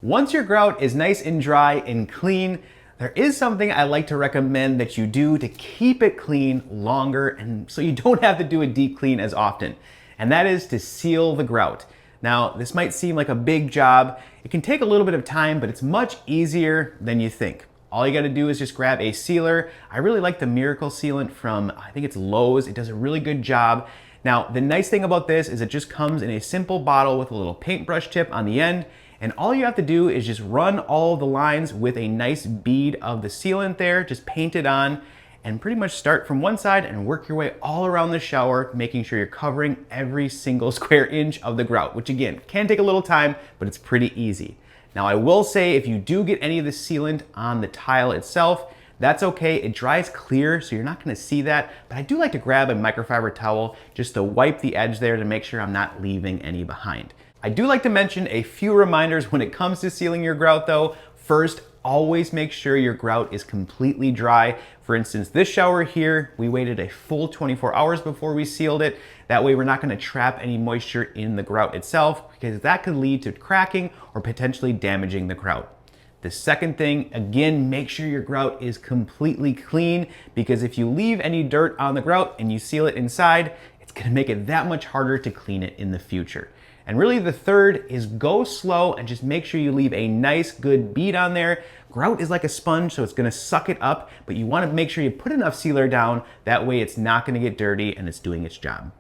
Once your grout is nice and dry and clean, there is something I like to recommend that you do to keep it clean longer and so you don't have to do a deep clean as often. And that is to seal the grout. Now, this might seem like a big job. It can take a little bit of time, but it's much easier than you think. All you gotta do is just grab a sealer. I really like the Miracle sealant from, I think it's Lowe's. It does a really good job. Now, the nice thing about this is it just comes in a simple bottle with a little paintbrush tip on the end. And all you have to do is just run all the lines with a nice bead of the sealant there, just paint it on, and pretty much start from one side and work your way all around the shower, making sure you're covering every single square inch of the grout, which again, can take a little time, but it's pretty easy. Now I will say if you do get any of the sealant on the tile itself, that's okay, it dries clear, so you're not gonna see that, but I do like to grab a microfiber towel just to wipe the edge there to make sure I'm not leaving any behind. I do like to mention a few reminders when it comes to sealing your grout though. First, always make sure your grout is completely dry. For instance, this shower here, we waited a full 24 hours before we sealed it. That way we're not gonna trap any moisture in the grout itself because that could lead to cracking or potentially damaging the grout. The second thing, again, make sure your grout is completely clean because if you leave any dirt on the grout and you seal it inside, it's gonna make it that much harder to clean it in the future. And really the third is go slow and just make sure you leave a nice good bead on there. Grout is like a sponge, so it's gonna suck it up, but you wanna make sure you put enough sealer down, that way it's not gonna get dirty and it's doing its job.